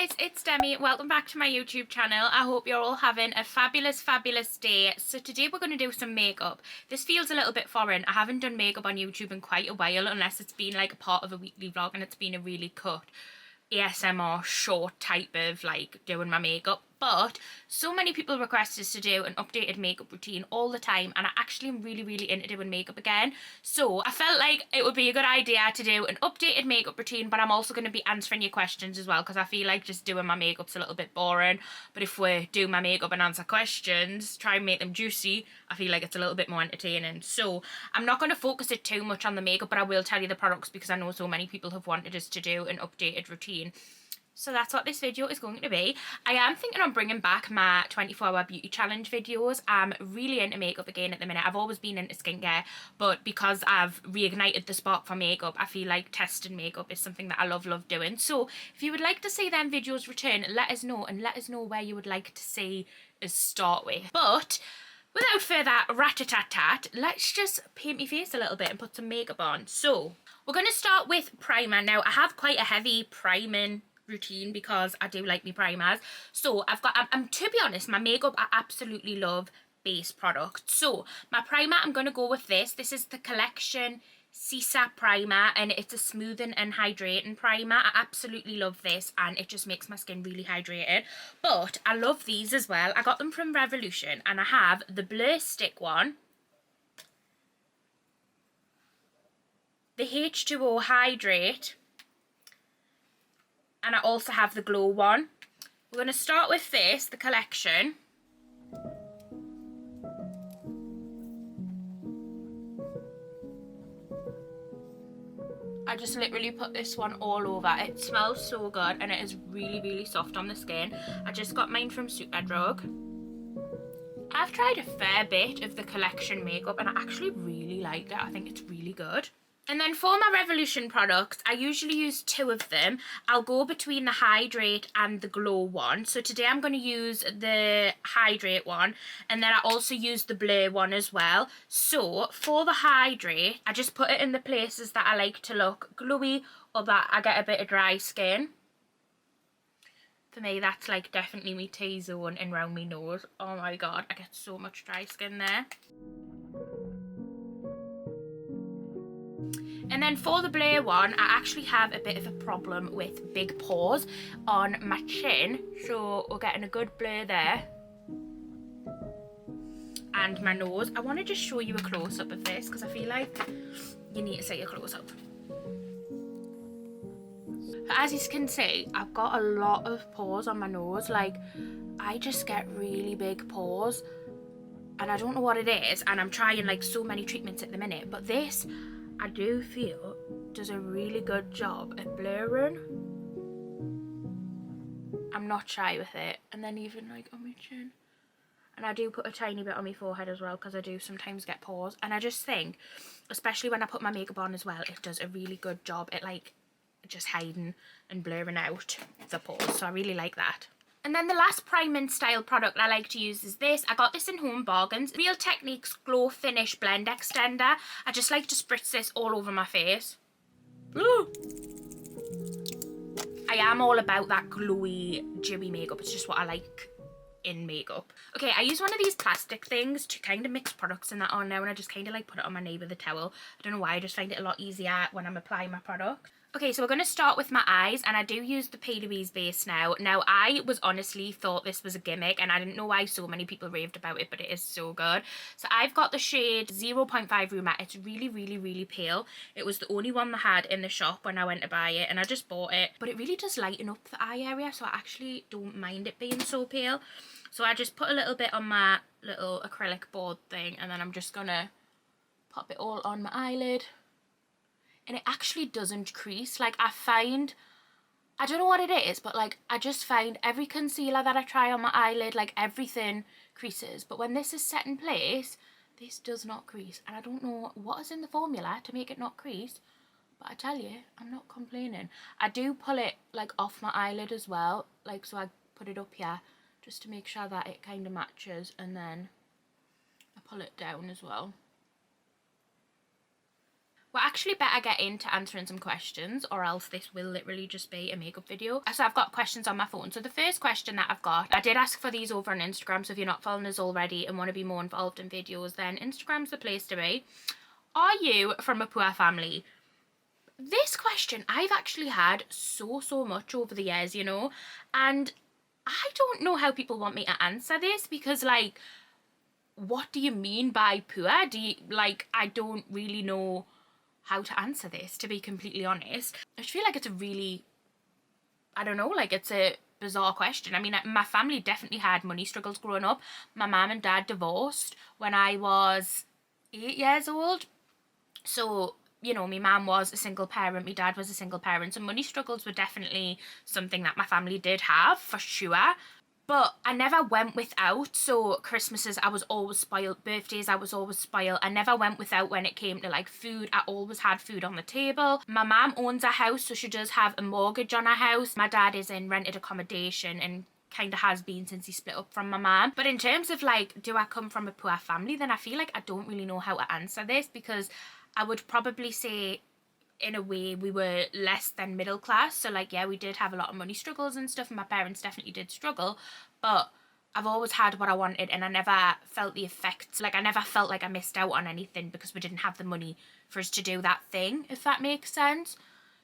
Hi guys, it's Demi. Welcome back to my YouTube channel. I hope you're all having a fabulous day. So today we're going to do some makeup. This feels a little bit foreign. I haven't done makeup on YouTube in quite a while unless it's been like a part of a weekly vlog and it's been a really cut ASMR short type of like doing my makeup. But so many people request us to do an updated makeup routine all the time, and I actually am really into doing makeup again. So I felt like it would be a good idea to do an updated makeup routine, but I'm also going to be answering your questions as well, because I feel like just doing my makeup's a little bit boring. But if we do my makeup and answer questions, try and make them juicy, I feel like it's a little bit more entertaining. So I'm not going to focus it too much on the makeup, but I will tell you the products because I know so many people have wanted us to do an updated routine. So that's what this video is going to be. I am thinking on bringing back my 24-hour beauty challenge videos. I'm really into makeup again at the minute. I've always been into skincare, but because I've reignited the spark for makeup, I feel like testing makeup is something that I love doing. So if you would like to see them videos return, let us know, and let us know where you would like to see us start with. But without further rat-a-tat-tat, let's just paint my face a little bit and put some makeup on. So we're going to start with primer. Now I have quite a heavy priming routine because I do like my primers. So I've got, to be honest, my makeup I absolutely love base products. So my primer, I'm going to go with this. This is the Collection CSA primer, and it's a smoothing and hydrating primer. I absolutely love this, and it just makes my skin really hydrated. But I love these as well. I got them from Revolution, and I have the Blur Stick one, the H2O Hydrate, and I also have the Glow one. We're going to start with this, the Collection. I just literally put this one all over. It smells so good and it is really soft on the skin. I just got mine from Superdrug. I've tried a fair bit of the Collection makeup and I actually really like it. I think it's really good. And then for my Revolution products, I usually use two of them. I'll go between the Hydrate and the Glow one. So today I'm going to use the Hydrate one, and then I also use the Blur one as well. So for the Hydrate, I just put it in the places that I like to look glowy or that I get a bit of dry skin. For me, that's like definitely my T-zone and round my nose. Oh my god, I get so much dry skin there. And then for the Blur one, I actually have a bit of a problem with big pores on my chin. So we're getting a good blur there. And my nose. I want to just show you a close-up of this because I feel like you need to see a close-up. As you can see, I've got a lot of pores on my nose. Like, I just get really big pores. And I don't know what it is. And I'm trying like so many treatments at the minute. But this, I do feel, does a really good job at blurring. I'm not shy with it. And then even like on my chin. And I do put a tiny bit on my forehead as well because I do sometimes get pores. And I just think, especially when I put my makeup on as well, it does a really good job at like just hiding and blurring out the pores. So I really like that. And then the last priming style product I like to use is this. I got this in Home Bargains. Real Techniques Glow Finish Blend Extender. I just like to spritz this all over my face. Ooh. I am all about that glowy, dewy makeup. It's just what I like in makeup. Okay, I use one of these plastic things to kind of mix products in that on now, and I just kind of like put it on my knee with a towel. I don't know why, I just find it a lot easier when I'm applying my product. Okay, so we're going to start with my eyes, and I do use the P. Louise base now. Now, I was honestly thought this was a gimmick, and I didn't know why so many people raved about it, but it is so good. So I've got the shade 0.5 Room Matte. It's really pale. It was the only one they had in the shop when I went to buy it, and I just bought it. But it really does lighten up the eye area, so I actually don't mind it being so pale. So I just put a little bit on my little acrylic board thing, and then I'm just going to pop it all on my eyelid. And it actually doesn't crease. Like, I find, I don't know what it is, but like I just find every concealer that I try on my eyelid, like everything creases. But when this is set in place, this does not crease. And I don't know what is in the formula to make it not crease. But I tell you, I'm not complaining. I do pull it like off my eyelid as well. Like, so I put it up here just to make sure that it kind of matches. And then I pull it down as well. We're actually better get into answering some questions, or else this will literally just be a makeup video. So I've got questions on my phone. So the first question that I've got, I did ask for these over on Instagram, so if you're not following us already and want to be more involved in videos, then Instagram's the place to be. Are you from a poor family? This question I've actually had so much over the years, you know, and I don't know how people want me to answer this, because like, what do you mean by poor? Do you, like, I don't really know how to answer this, to be completely honest. I just feel like it's a really, I don't know, like, it's a bizarre question. I mean, my family definitely had money struggles growing up. My mum and dad divorced when I was 8 years old. So, you know, my mum was a single parent, my dad was a single parent. So money struggles were definitely something that my family did have, for sure. But I never went without. So Christmases, I was always spoiled. Birthdays, I was always spoiled. I never went without when it came to like food. I always had food on the table. My mum owns a house, so she does have a mortgage on her house. My dad is in rented accommodation and kind of has been since he split up from my mum. But in terms of like, do I come from a poor family, then I feel like I don't really know how to answer this, because I would probably say, in a way, we were less than middle class. So like, yeah, we did have a lot of money struggles and stuff, and my parents definitely did struggle, but I've always had what I wanted, and I never felt the effects. Like, I never felt like I missed out on anything because we didn't have the money for us to do that thing, if that makes sense.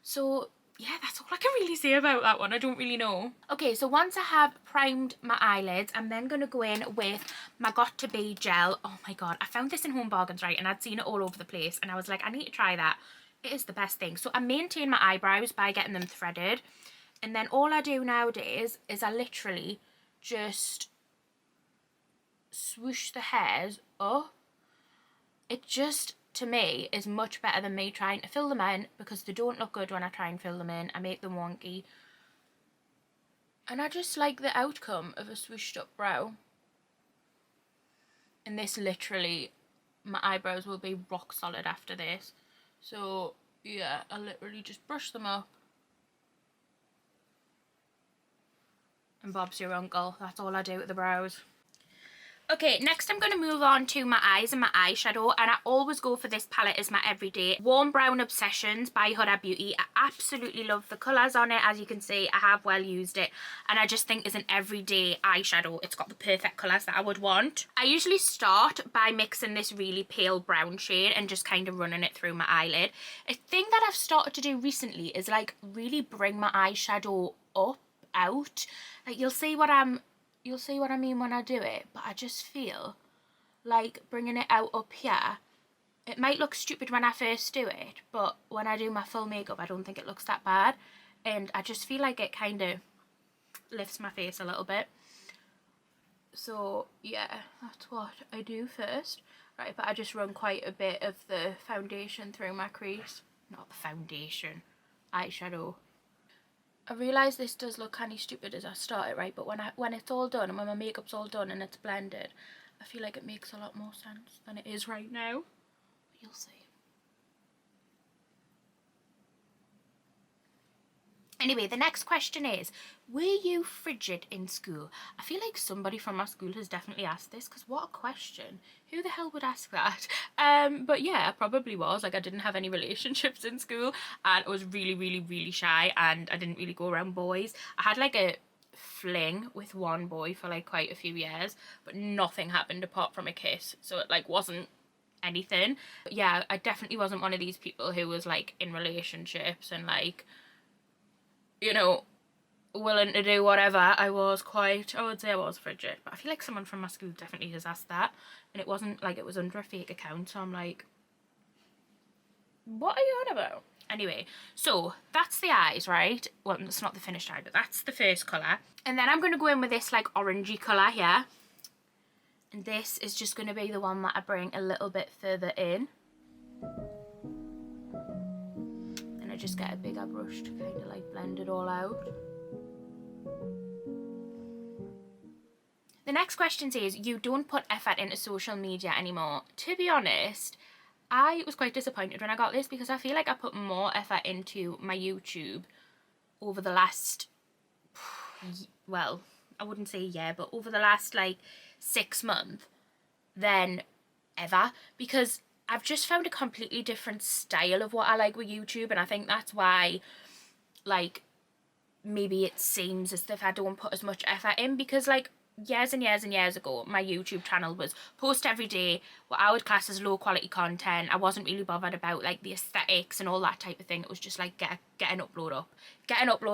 So yeah, that's all I can really say about that one. I don't really know. Okay, so once I have primed my eyelids, I'm then going to go in with my Got To Be gel. Oh my god, I found this in Home Bargains, right, and I'd seen it all over the place, and I was like, I need to try that. It is the best thing. So I maintain my eyebrows by getting them threaded, and then all I do nowadays is I literally just swoosh the hairs up. It just, to me, is much better than me trying to fill them in, because they don't look good when I try and fill them in. I make them wonky. And I just like the outcome of a swooshed up brow. And this literally, my eyebrows will be rock solid after this. So yeah, I literally just brush them up. And Bob's your uncle. That's all I do with the brows. Okay, next I'm going to move on to my eyes and my eyeshadow, and I always go for this palette as my everyday. Warm Brown Obsessions by Huda Beauty. I absolutely love the colours on it. As you can see, I have well used it, and I just think as an everyday eyeshadow, it's got the perfect colours that I would want. I usually start by mixing this really pale brown shade and just kind of running it through my eyelid. A thing that I've started to do recently is like really bring my eyeshadow up, out. Like, you'll see what I mean when I do it, but I just feel like bringing it out up here, it might look stupid when I first do it, but when I do my full makeup, I don't think it looks that bad, and I just feel like it kind of lifts my face a little bit. So yeah, that's what I do first. Right, but I just run quite a bit of the foundation through my crease. Not the foundation, eyeshadow. I realise this does look kind of stupid as I start it, right, but when it's all done and when my makeup's all done and it's blended, I feel like it makes a lot more sense than it is right now. But you'll see. Anyway, the next question is, were you frigid in school? I feel like somebody from my school has definitely asked this, because what a question. Who the hell would ask that? But yeah, I probably was. Like, I didn't have any relationships in school, and I was really shy, and I didn't really go around boys. I had like a fling with one boy for like quite a few years, but nothing happened apart from a kiss, so it like wasn't anything. But yeah, I definitely wasn't one of these people who was like in relationships and like, you know, willing to do whatever. I would say I was frigid, but I feel like someone from my school definitely has asked that, and it wasn't like it was under a fake account, so I'm like, what are you on about? Anyway, so that's the eyes, right? Well, it's not the finished eye, but that's the first colour. And then I'm going to go in with this like orangey colour here, and this is just going to be the one that I bring a little bit further in. Just get a bigger brush to kind of like blend it all out. The next question says, you don't put effort into social media anymore. To be honest, I was quite disappointed when I got this, because I feel like I put more effort into my YouTube over the last, well, I wouldn't say year, but over the last like 6 months than ever, because I've just found a completely different style of what I like with YouTube, and I think that's why, like, maybe it seems as if I don't put as much effort in, because like years and years and years ago my YouTube channel was post every day, what I would class as low quality content. I wasn't really bothered about like the aesthetics and all that type of thing. It was just like get an upload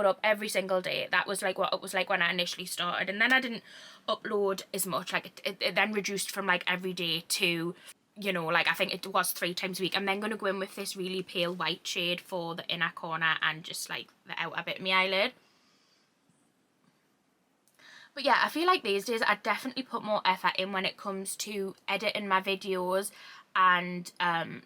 up every single day. That was like what it was like when I initially started, and then I didn't upload as much. Like it then reduced from like every day to, you know, like I think it was 3 times a week. I'm then going to go in with this really pale white shade for the inner corner and just like the outer bit of my eyelid. But yeah, I feel like these days I definitely put more effort in when it comes to editing my videos and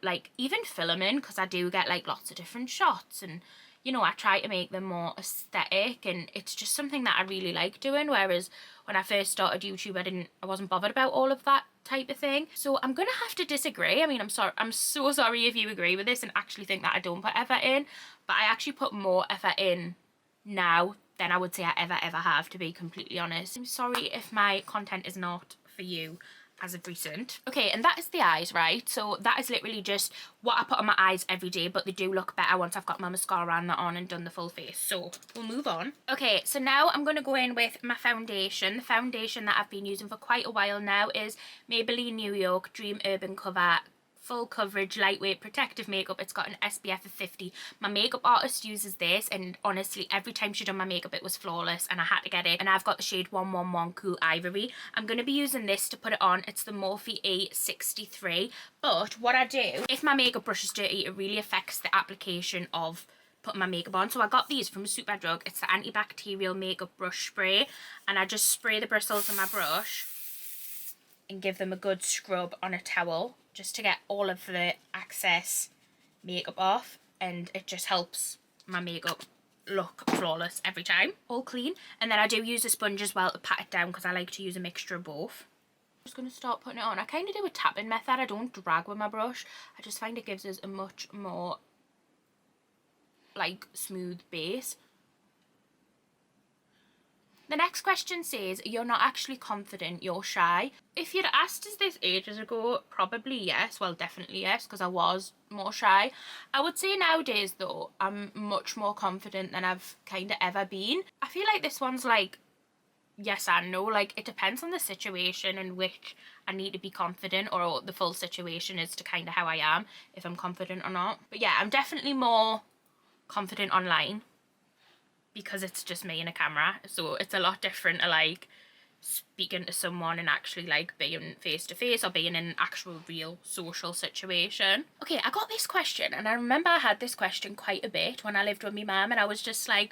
like even filming, because I do get like lots of different shots, and you know, I try to make them more aesthetic, and it's just something that I really like doing. Whereas when I first started YouTube, I wasn't bothered about all of that type of thing. So I'm gonna have to disagree. I mean, I'm so sorry if you agree with this and actually think that I don't put effort in, but I actually put more effort in now than I would say I ever have, to be completely honest. I'm sorry if my content is not for you as of recent. Okay, and that is the eyes, right? So that is literally just what I put on my eyes every day, but they do look better once I've got my mascara and that on and done the full face. So we'll move on. Okay, so now I'm going to go in with my foundation. The foundation that I've been using for quite a while now is Maybelline New York Dream Urban Cover full coverage lightweight protective makeup. It's got an SPF of 50. My makeup artist uses this, and honestly every time she done my makeup it was flawless, and I had to get it. And I've got the shade 111 Cool Ivory. I'm going to be using this to put it on. It's the Morphe A63. But what I do, if my makeup brush is dirty, it really affects the application of putting my makeup on. So I got these from Superdrug. It's the antibacterial makeup brush spray, and I just spray the bristles of my brush and give them a good scrub on a towel just to get all of the excess makeup off, and it just helps my makeup look flawless every time, all clean. And then I do use a sponge as well to pat it down, because I like to use a mixture of both. I'm just going to start putting it on. I kind of do a tapping method. I don't drag with my brush. I just find it gives us a much more like smooth base. The next question says, you're not actually confident, you're shy. If you'd asked us this ages ago, probably yes. Well, definitely yes, because I was more shy. I would say nowadays though, I'm much more confident than I've kind of ever been. I feel like this one's like yes and no. Like it depends on the situation in which I need to be confident, or the full situation as to kind of how I am, if I'm confident or not. But yeah, I'm definitely more confident online, because it's just me and a camera, so it's a lot different to like speaking to someone and actually like being face to face or being in an actual real social situation. Okay, I got this question, and I remember I had this question quite a bit when I lived with my mum, and I was just like,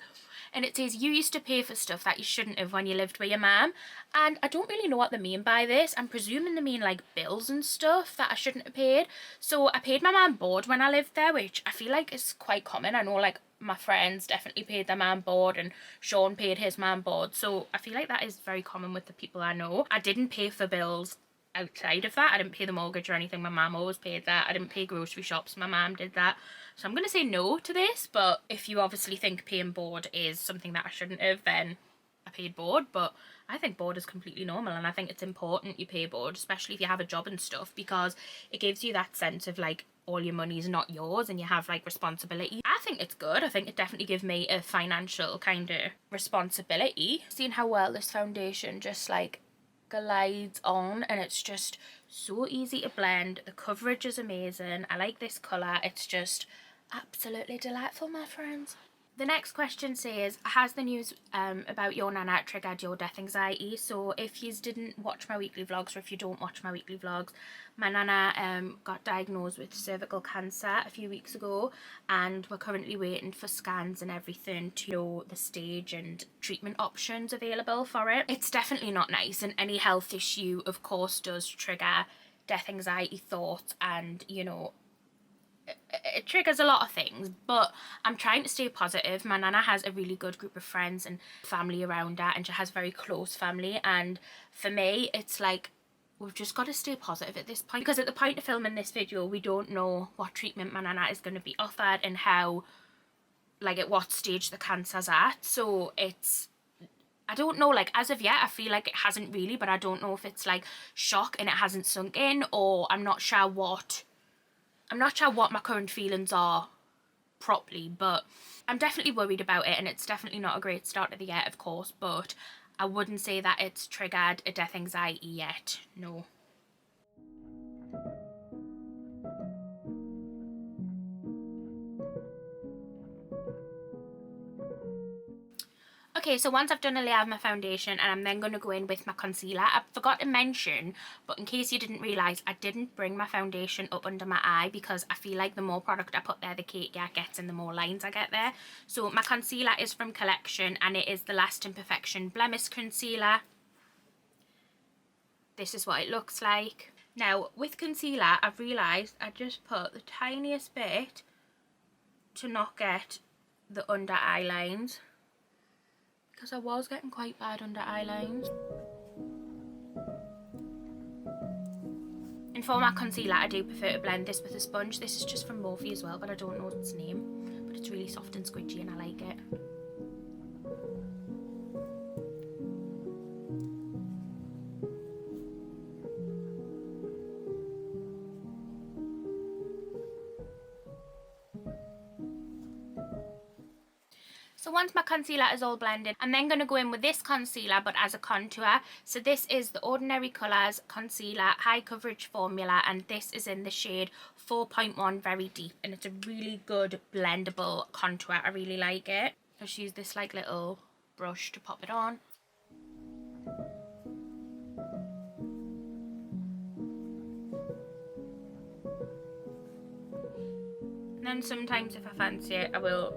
and it says you used to pay for stuff that you shouldn't have when you lived with your mum, and I don't really know what they mean by this. I'm presuming they mean like bills and stuff that I shouldn't have paid. So I paid my mum board when I lived there, which I feel like is quite common. I know like my friends definitely paid their mum board, and Sean paid his mum board, so I feel like that is very common with the people I know. I didn't pay for bills outside of that. I didn't pay the mortgage or anything. My mum always paid that. I didn't pay grocery shops. My mum did that. So I'm going to say no to this, but if you obviously think paying board is something that I shouldn't have, then I paid board. But I think board is completely normal, and I think it's important you pay board, especially if you have a job and stuff, because it gives you that sense of like all your money is not yours and you have like responsibility. I think it's good. I think it definitely gives me a financial kind of responsibility. Seeing how well this foundation just like glides on, and it's just so easy to blend. The coverage is amazing. I like this colour. It's just absolutely delightful, my friends. The next question says, has the news about your nana triggered your death anxiety? So if you didn't watch my weekly vlogs, or if you don't watch my weekly vlogs, my nana got diagnosed with cervical cancer a few weeks ago, and we're currently waiting for scans and everything to know the stage and treatment options available for it. It's definitely not nice, and any health issue of course does trigger death anxiety thoughts, and you know, it triggers a lot of things, but I'm trying to stay positive. My nana has a really good group of friends and family around her, and she has very close family, and for me it's like we've just got to stay positive at this point, because at the point of filming this video we don't know what treatment my nana is going to be offered and how, like at what stage the cancer's at. So it's, I don't know, like as of yet I feel like it hasn't really, but I don't know if it's like shock and it hasn't sunk in, or I'm not sure what I'm not sure what my current feelings are properly, but I'm definitely worried about it, and it's definitely not a great start of the year, of course, but I wouldn't say that it's triggered a death anxiety yet, no. Okay, so once I've done a layer of my foundation, and I'm then going to go in with my concealer. I forgot to mention, but in case you didn't realise, I didn't bring my foundation up under my eye because I feel like the more product I put there, the cakier it gets and the more lines I get there. So my concealer is from Collection, and it is the Lasting Perfection Blemish Concealer. This is what it looks like. Now, with concealer, I've realised I just put the tiniest bit to not get the under eye lines, because I was getting quite bad under eye lines. And for my concealer, I do prefer to blend this with a sponge. This is just from Morphe as well, but I don't know its name. But it's really soft and squidgy and I like it. So once my concealer is all blended, I'm then going to go in with this concealer, but as a contour. So this is the Ordinary Colours Concealer High Coverage Formula, and this is in the shade 4.1 Very Deep, and it's a really good blendable contour. I really like it. I'll just use this like little brush to pop it on. And then sometimes if I fancy it, I will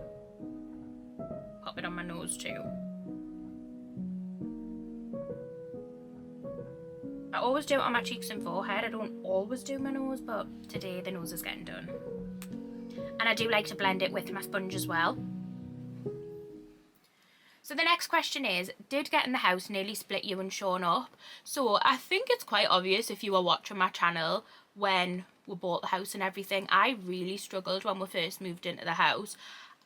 pop it on my nose too. I always do it on my cheeks and forehead. I don't always do my nose, but today the nose is getting done. And I do like to blend it with my sponge as well. So the next question is, did getting the house nearly split you and Sean up? So I think it's quite obvious if you were watching my channel when we bought the house and everything. I really struggled when we first moved into the house.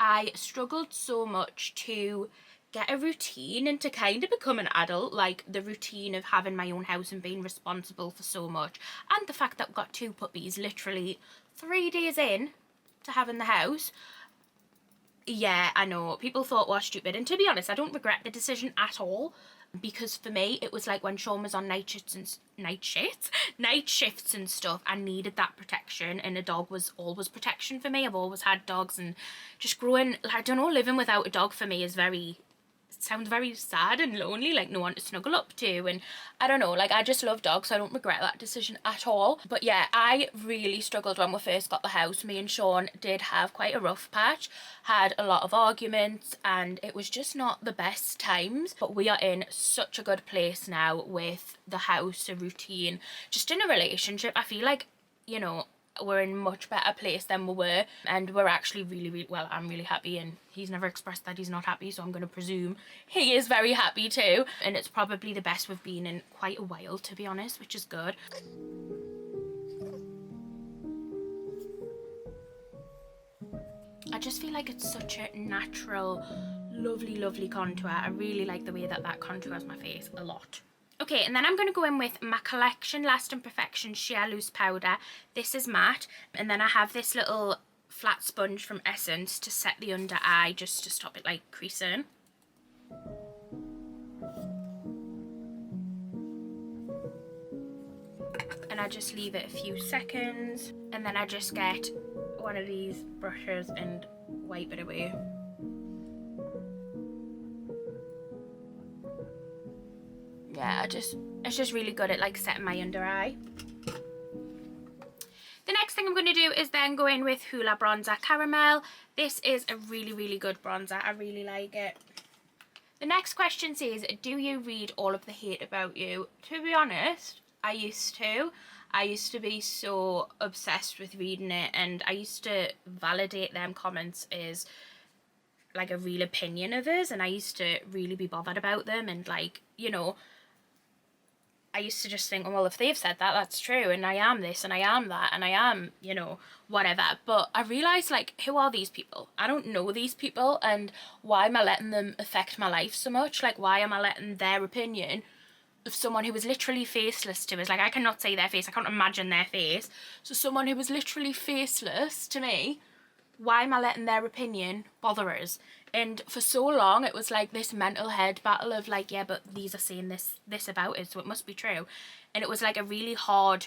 I struggled so much to get a routine and to kind of become an adult, like the routine of having my own house and being responsible for so much. And the fact that we've got 2 puppies literally 3 days in to having the house. Yeah, I know, people thought we're stupid, and to be honest, I don't regret the decision at all, because for me it was like when Sean was on night shifts and stuff, I needed that protection, and a dog was always protection for me. I've always had dogs, and just growing, I don't know, living without a dog for me is sounds very sad and lonely, like no one to snuggle up to, and I don't know, like I just love dogs, so I don't regret that decision at all. But yeah, I really struggled when we first got the house. Me and Sean did have quite a rough patch, had a lot of arguments, and it was just not the best times. But we are in such a good place now with the house, a routine, just in a relationship. I feel like, you know, we're in a much better place than we were, and we're actually really well, I'm really happy, and he's never expressed that he's not happy, so I'm going to presume he is very happy too. And it's probably the best we've been in quite a while, to be honest, which is good. I just feel like it's such a natural, lovely contour. I really like the way that that contours my face a lot. Okay, and then I'm going to go in with my Collection Lasting Perfection Sheer Loose Powder. This is matte, and then I have this little flat sponge from Essence to set the under eye, just to stop it like creasing. And I just leave it a few seconds, and then I just get one of these brushes and wipe it away. Yeah, it's just really good at like setting my under eye. The next thing I'm going to do is then go in with Hoola Bronzer Caramel. This is a really good bronzer. I really like it. The next question says, do you read all of the hate about you? To be honest, I used to. I used to be so obsessed with reading it, and I used to validate them comments as like a real opinion of us, and I used to really be bothered about them, and like, you know, I used to just think, oh, well, if they've said that, that's true, and I am this, and I am that, and I am, you know, whatever. But I realised, like, who are these people? I don't know these people, and why am I letting them affect my life so much? Like, why am I letting their opinion of someone who was literally faceless to us. Like, I cannot say their face, I can't imagine their face. So someone who was literally faceless to me, why am I letting their opinion bother us? And for so long it was like this mental head battle of like, yeah, but these are saying this about it, so it must be true. And it was like a really hard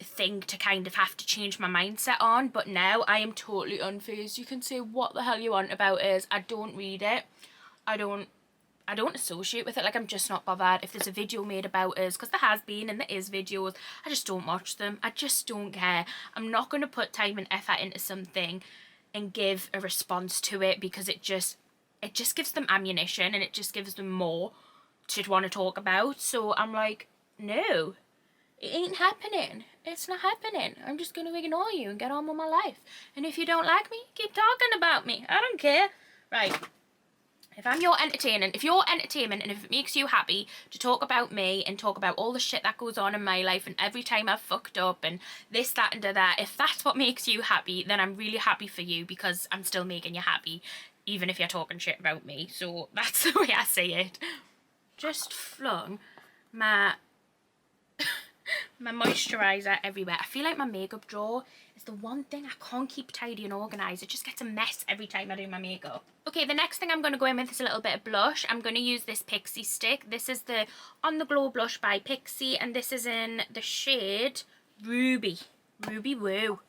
thing to kind of have to change my mindset on. But now I am totally unfazed. You can say what the hell you want about it. I don't read it. I don't associate with it. Like, I'm just not bothered. If there's a video made about us, because there has been and there is videos, I just don't watch them. I just don't care. I'm not going to put time and effort into something and give a response to it, because it just gives them ammunition and it just gives them more to want to talk about. So I'm like, no, it ain't happening. It's not happening. I'm just going to ignore you and get on with my life. And if you don't like me, keep talking about me. I don't care. Right. If I'm your entertainment, if you're entertainment, and if it makes you happy to talk about me and talk about all the shit that goes on in my life and every time I've fucked up and this, that and that, if that's what makes you happy, then I'm really happy for you, because I'm still making you happy, even if you're talking shit about me. So that's the way I see it. Just flung my moisturiser everywhere. I feel like my makeup drawer is the one thing I can't keep tidy and organised. It just gets a mess every time I do my makeup. Okay, the next thing I'm going to go in with is a little bit of blush. I'm going to use this Pixie stick. This is the On The Glow blush by Pixie, and this is in the shade Ruby Woo.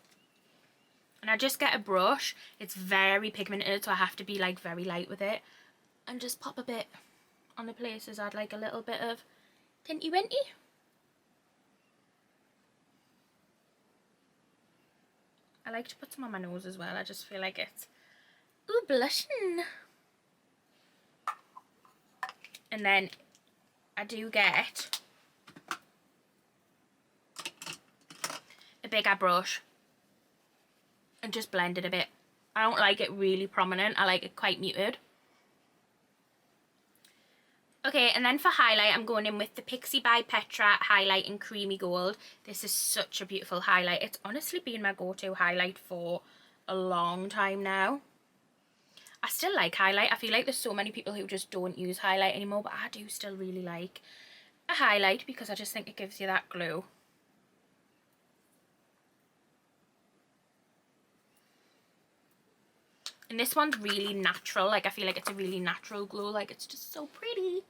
And I just get a brush. It's very pigmented, so I have to be like very light with it, and just pop a bit on the places I'd like a little bit of tinty winty. I like to put some on my nose as well. I just feel like it's, ooh, blushing. And then I do get a bigger brush and just blend it a bit. I don't like it really prominent. I like it quite muted. Okay, and then for highlight, I'm going in with the Pixie by Petra highlight in Creamy Gold. This is such a beautiful highlight. It's honestly been my go-to highlight for a long time now. I still like highlight. I feel like there's so many people who just don't use highlight anymore, but I do still really like a highlight because I just think it gives you that glow. And this one's really natural. Like, I feel like it's a really natural glow. Like, it's just so pretty.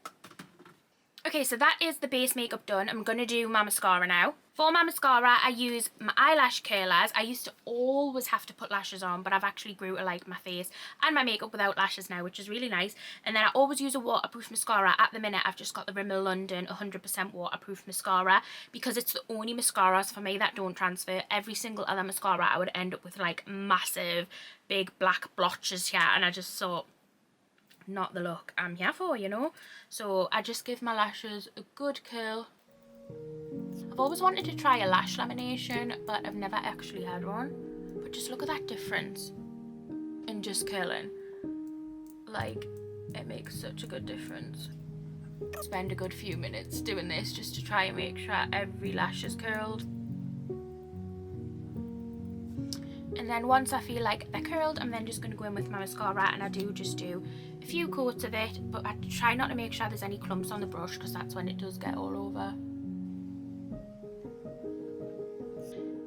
Okay, so that is the base makeup done. I'm going to do my mascara now. For my mascara, I use my eyelash curlers. I used to always have to put lashes on, but I've actually grew to like my face and my makeup without lashes now, which is really nice. And then I always use a waterproof mascara. At the minute, I've just got the Rimmel London 100% waterproof mascara, because it's the only mascaras for me that don't transfer. Every single other mascara, I would end up with like massive, big black blotches here, and I just thought, not the look I'm here for, you know. So I just give my lashes a good curl. I've always wanted to try a lash lamination, but I've never actually had one. But just look at that difference in just curling. Like, it makes such a good difference. Spend a good few minutes doing this just to try and make sure every lash is curled. And then once I feel like they're curled, I'm then just going to go in with my mascara, and I do just do a few coats of it, but I try not to make sure there's any clumps on the brush, because that's when it does get all over.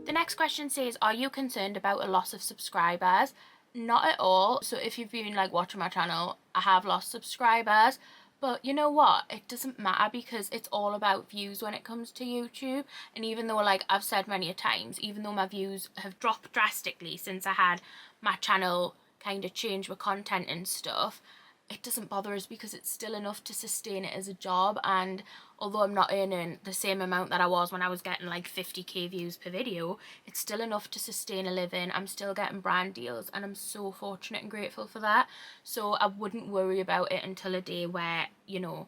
The next question says, are you concerned about a loss of subscribers? Not at all. So if you've been like watching my channel, I have lost subscribers. But you know what? It doesn't matter, because it's all about views when it comes to YouTube. And even though, like I've said many a times, even though my views have dropped drastically since I had my channel kind of change with content and stuff, it doesn't bother us, because it's still enough to sustain it as a job. And although I'm not earning the same amount that I was when I was getting like 50k views per video, it's still enough to sustain a living. I'm still getting brand deals, and I'm so fortunate and grateful for that. So I wouldn't worry about it until a day where, you know,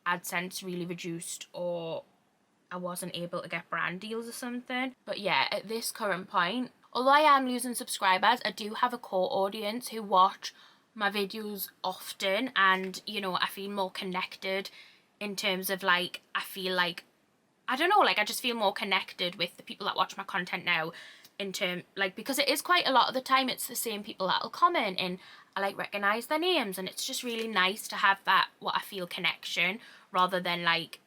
AdSense really reduced, or I wasn't able to get brand deals or something. But yeah, at this current point, although I am losing subscribers, I do have a core audience who watch my videos often, and you know, I feel more connected in terms of like, I feel like, I don't know, like I just feel more connected with the people that watch my content now in term, like, because it is quite a lot of the time it's the same people that'll comment, and I like recognise their names, and it's just really nice to have that, what I feel, connection, rather than like,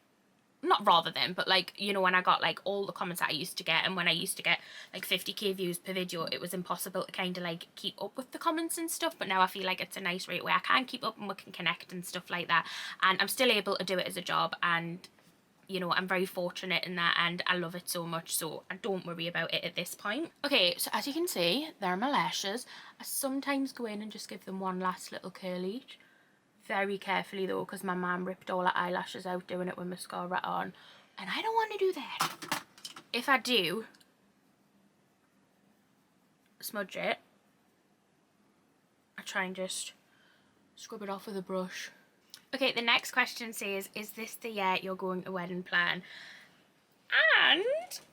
not rather than, but like, you know, when I got like all the comments that I used to get, and when I used to get like 50k views per video, it was impossible to kind of like keep up with the comments and stuff. But now I feel like it's a nice rate where I can keep up and we can connect and stuff like that, and I'm still able to do it as a job, and you know, I'm very fortunate in that, and I love it so much, so I don't worry about it at this point. Okay, so as you can see, there are my lashes. I sometimes go in and just give them one last little curl each. Very carefully though, because my mum ripped all her eyelashes out doing it with mascara on, and I don't want to do that. If I do smudge it, I try and just scrub it off with a brush. Okay, the next question says, is this the year you're going to wedding plan? And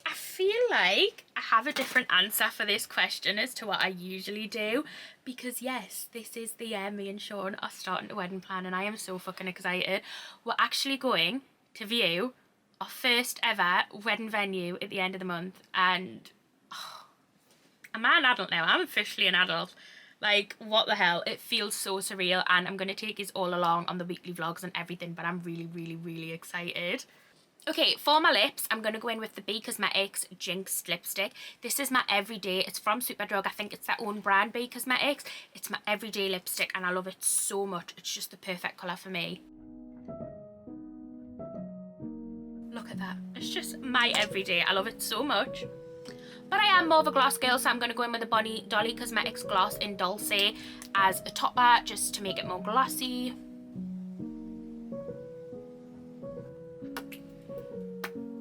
I feel like I have a different answer for this question as to what I usually do, because yes, this is the year me and Sean are starting a wedding plan, and I am so fucking excited. We're actually going to view our first ever wedding venue at the end of the month, and I'm an adult now. I'm officially an adult. Like, what the hell? It feels so surreal, and I'm going to take you all along on the weekly vlogs and everything, but I'm really, really, really excited. Okay, for my lips, I'm going to go in with the B Cosmetics Jinx lipstick. This is my everyday. It's from Superdrug. I think it's their own brand, B Cosmetics. It's my everyday lipstick, and I love it so much. It's just the perfect colour for me. Look at that. It's just my everyday. I love it so much. But I am more of a gloss girl, so I'm going to go in with the Dolly Cosmetics Gloss in Dulce as a topper, just to make it more glossy.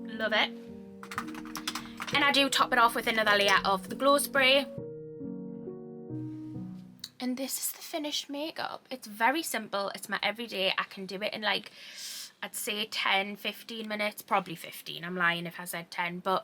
Love it. And I do top it off with another layer of the glow spray. And this is the finished makeup. It's very simple. It's my everyday. I can do it in like, I'd say 10-15 minutes, probably 15. I'm lying if I said 10, but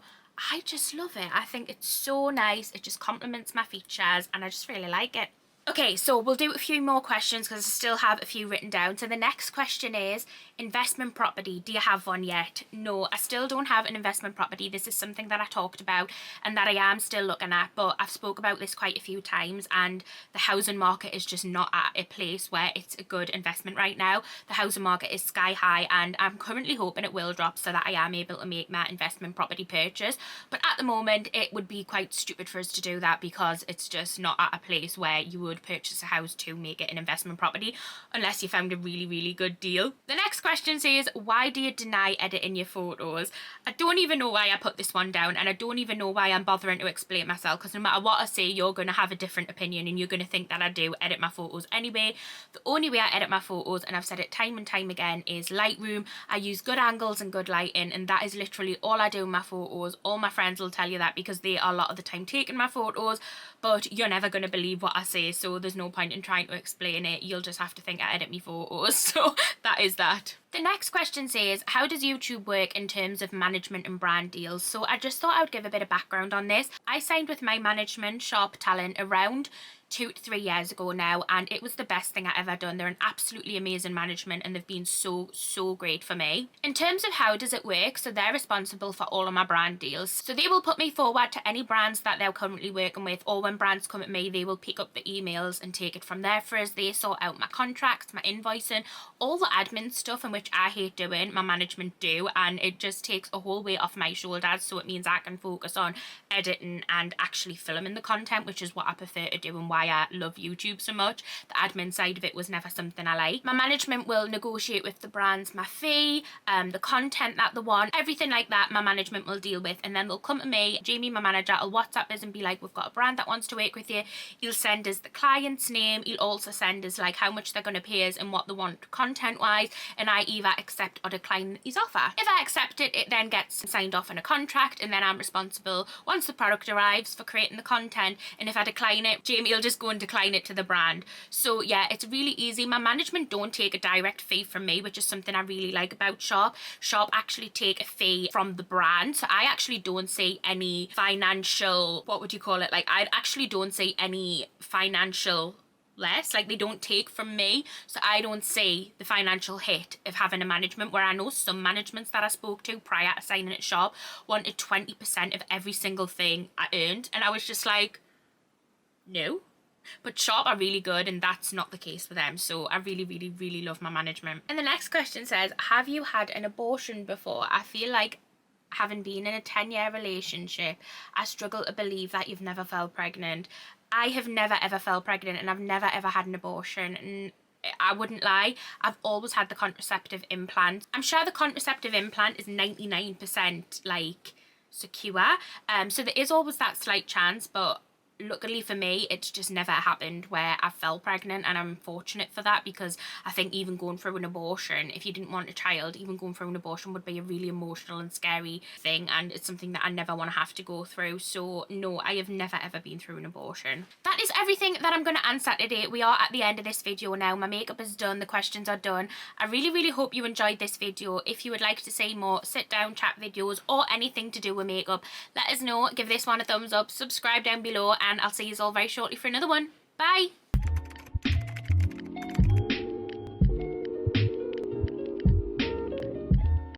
I just love it. I think it's so nice. It just complements my features, and I just really like it. Okay, so we'll do a few more questions because I still have a few written down. So the next question is, investment property, do you have one yet? No, I still don't have an investment property. This is something that I talked about and that I am still looking at, but I've spoke about this quite a few times, and the housing market is just not at a place where it's a good investment right now. The housing market is sky high, and I'm currently hoping it will drop so that I am able to make my investment property purchase. But at the moment, it would be quite stupid for us to do that because it's just not at a place where you would purchase a house to make it an investment property unless you found a really, really good deal. The next question says, why do you deny editing your photos? I don't even know why I put this one down, and I don't even know why I'm bothering to explain myself, because no matter what I say, you're going to have a different opinion and you're going to think that I do edit my photos anyway. The only way I edit my photos, and I've said it time and time again, is Lightroom. I use good angles and good lighting, and that is literally all I do in my photos. All my friends will tell you that because they are a lot of the time taking my photos, but you're never going to believe what I say, so there's no point in trying to explain it. You'll just have to think I edit me photos. So that is that. The next question says, how does YouTube work in terms of management and brand deals? So I just thought I would give a bit of background on this. I signed with my management, Sharp Talent, around 2 to 3 years ago now, and it was the best thing I ever done. They're an absolutely amazing management, and they've been so great for me. In terms of how does it work, so they're responsible for all of my brand deals. So they will put me forward to any brands that they're currently working with, or when brands come at me, they will pick up the emails and take it from there for us. They sort out my contracts, my invoicing, all the admin stuff, in which I hate doing, my management do, and it just takes a whole weight off my shoulders, so it means I can focus on editing and actually filming the content, which is what I prefer to do and why I love YouTube so much. The admin side of it was never something I like. My management will negotiate with the brands my fee, the content that they want, everything like that my management will deal with, and then they'll come to me, Jamie, my manager, will WhatsApp us and be like, we've got a brand that wants to work with you. He'll send us the client's name, he'll also send us like how much they're going to pay us and what they want content wise, and I either accept or decline his offer. If I accept it, it then gets signed off in a contract, and then I'm responsible once the product arrives for creating the content, and if I decline it, Jamie will just go and decline it to the brand. So yeah, it's really easy. My management don't take a direct fee from me, which is something I really like about Sharp. Sharp actually take a fee from the brand, so I actually don't see any financial, what would you call it, like I actually don't see any financial less, like they don't take from me, so I don't see the financial hit of having a management, where I know some managements that I spoke to prior to signing at Sharp wanted 20% of every single thing I earned, and I was just like, no. But Sharp are really good, and that's not the case for them, so I really, really, really love my management. And the next question says, have you had an abortion before? I feel like, having been in a 10-year relationship, I struggle to believe that you've never felt pregnant. I have never ever felt pregnant, and I've never ever had an abortion, and I wouldn't lie, I've always had the contraceptive implant. I'm sure the contraceptive implant is 99% like secure, so there is always that slight chance, but luckily for me, it's just never happened where I fell pregnant, and I'm fortunate for that, because I think even going through an abortion, if you didn't want a child, even going through an abortion would be a really emotional and scary thing, and it's something that I never want to have to go through. So no, I have never ever been through an abortion. That is everything that I'm going to answer today. We are at the end of this video now. My makeup is done, the questions are done. I really, really hope you enjoyed this video. If you would like to see more sit down chat videos or anything to do with makeup, let us know. Give this one a thumbs up, subscribe down below, and I'll see you all very shortly for another one. Bye!